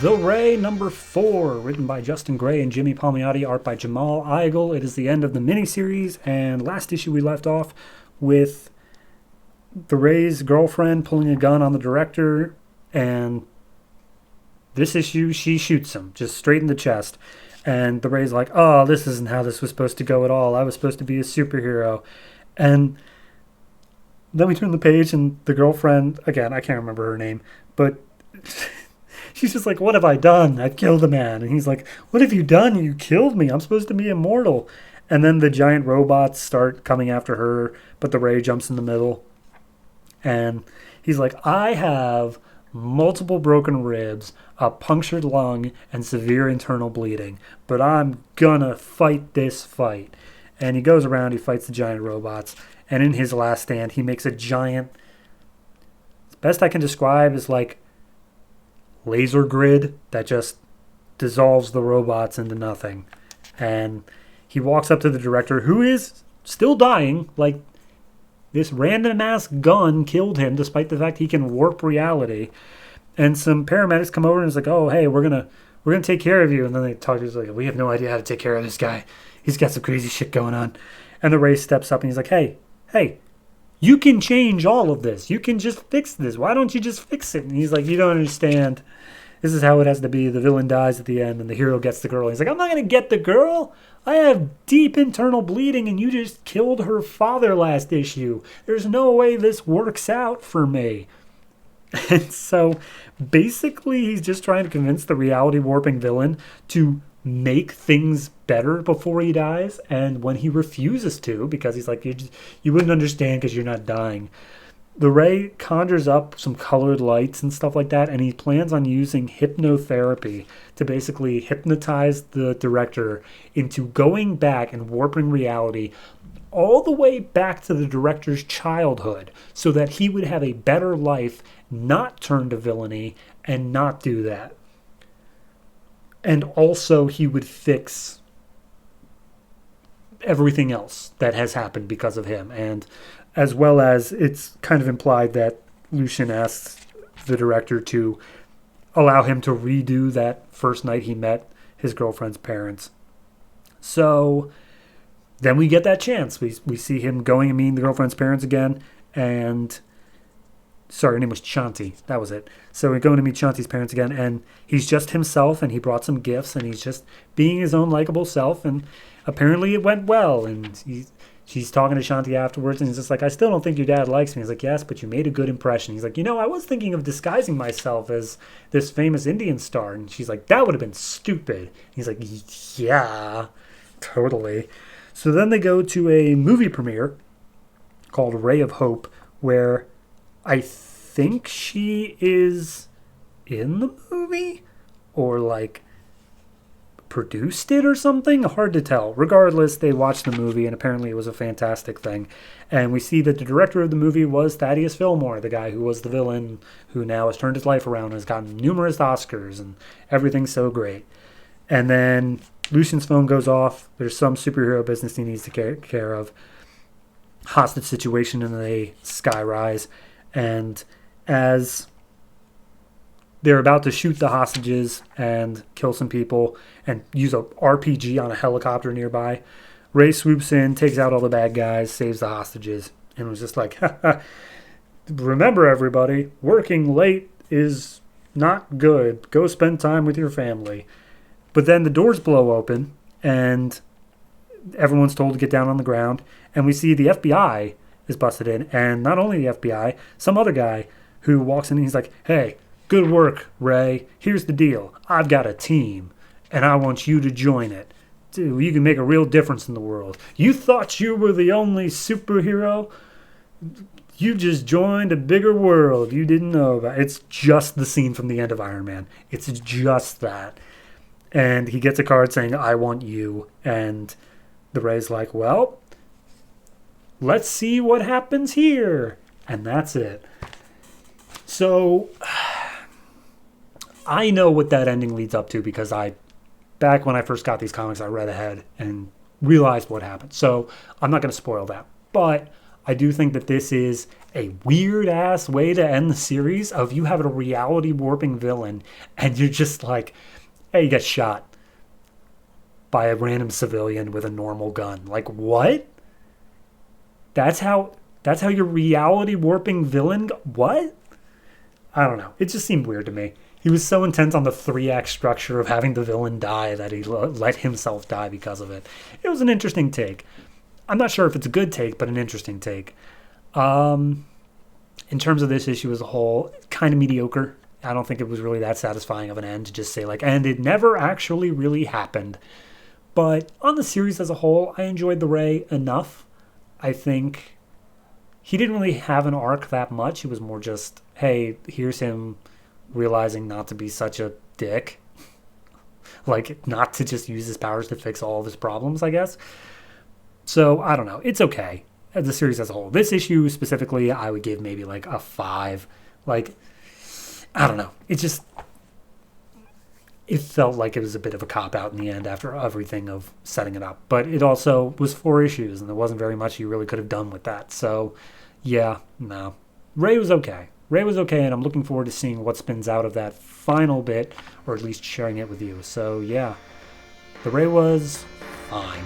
The Ray number 4, written by Justin Gray and Jimmy Palmiotti, art by Jamal Igle. It is the end of the miniseries, and last issue we left off with the Ray's girlfriend pulling a gun on the director, and this issue she shoots him, just straight in the chest. And the Ray's like, oh, this isn't how this was supposed to go at all. I was supposed to be a superhero. And then we turn the page, and the girlfriend, again, I can't remember her name, but she's just like, what have I done? I've killed a man. And he's like, what have you done? You killed me. I'm supposed to be immortal. And then the giant robots start coming after her, but the Ray jumps in the middle. And he's like, I have multiple broken ribs, a punctured lung, and severe internal bleeding, but I'm gonna fight this fight. And he goes around, he fights the giant robots, and in his last stand, he makes a giant, best I can describe is like laser grid that just dissolves the robots into nothing. And he walks up to the director, who is still dying. Like, this random ass gun killed him, despite the fact he can warp reality. And some paramedics come over and is like, oh, hey, we're gonna take care of you. And then they talk to us like, we have no idea how to take care of this guy. He's got some crazy shit going on. And the Ray steps up and he's like, hey, you can change all of this. You can just fix this. Why don't you just fix it? And he's like, you don't understand. This is how it has to be. The villain dies at the end and the hero gets the girl. He's like, I'm not going to get the girl. I have deep internal bleeding and you just killed her father last issue. There's no way this works out for me. And so basically he's just trying to convince the reality warping villain to make things better before he dies. And when he refuses to, because he's like, you wouldn't understand because you're not dying, the Ray conjures up some colored lights and stuff like that, and he plans on using hypnotherapy to basically hypnotize the director into going back and warping reality all the way back to the director's childhood so that he would have a better life, not turn to villainy, and not do that. And also he would fix everything else that has happened because of him. And as well as it's kind of implied that Lucian asks the director to allow him to redo that first night he met his girlfriend's parents. So then we get that chance. We see him going and meeting the girlfriend's parents again. And sorry, her name was Chanti. That was it. So we're going to meet Chanti's parents again. And he's just himself, and he brought some gifts, and he's just being his own likable self. And apparently it went well. And she's talking to Shanti afterwards, and he's just like, I still don't think your dad likes me. He's like, yes, but you made a good impression. He's like, I was thinking of disguising myself as this famous Indian star. And she's like, that would have been stupid. He's like, yeah, totally. So then they go to a movie premiere called Ray of Hope, where I think she is in the movie or like produced it or something. Hard to tell. Regardless, they watched the movie and apparently it was a fantastic thing. And we see that the director of the movie was Thaddeus Fillmore, the guy who was the villain, who now has turned his life around and has gotten numerous Oscars and everything's so great. And then Lucian's phone goes off. There's some superhero business he needs to take care of. Hostage situation in the Sky Rise. And as they're about to shoot the hostages and kill some people and use a RPG on a helicopter nearby, Ray swoops in, takes out all the bad guys, saves the hostages, and was just like, remember everybody, working late is not good. Go spend time with your family. But then the doors blow open and everyone's told to get down on the ground, and we see the FBI is busted in, and not only the FBI, some other guy who walks in and he's like, hey, good work, Ray. Here's the deal. I've got a team, and I want you to join it. Dude, you can make a real difference in the world. You thought you were the only superhero? You just joined a bigger world you didn't know about. It's just the scene from the end of Iron Man. It's just that. And he gets a card saying, I want you. And the Ray's like, well, let's see what happens here. And that's it. So I know what that ending leads up to because back when I first got these comics, I read ahead and realized what happened. So I'm not going to spoil that. But I do think that this is a weird ass way to end the series of you having a reality warping villain and you're just like, hey, you get shot by a random civilian with a normal gun. Like, what? That's how your reality warping villain what? I don't know. It just seemed weird to me. He was so intent on the 3-act structure of having the villain die that he let himself die because of it. It was an interesting take. I'm not sure if it's a good take, but an interesting take. In terms of this issue as a whole, kind of mediocre. I don't think it was really that satisfying of an end to just say, like, and it never actually really happened. But on the series as a whole, I enjoyed the Ray enough. I think he didn't really have an arc that much. It was more just, hey, here's him realizing not to be such a dick. Like, not to just use his powers to fix all of his problems, I guess. So, I don't know. It's okay. The series as a whole. This issue specifically, I would give maybe like a 5. Like, I don't know. It felt like it was a bit of a cop-out in the end after everything of setting it up. But it also was 4 issues, and there wasn't very much you really could have done with that. So, yeah, no. Ray was okay. And I'm looking forward to seeing what spins out of that final bit, or at least sharing it with you. So, yeah, the Ray was fine.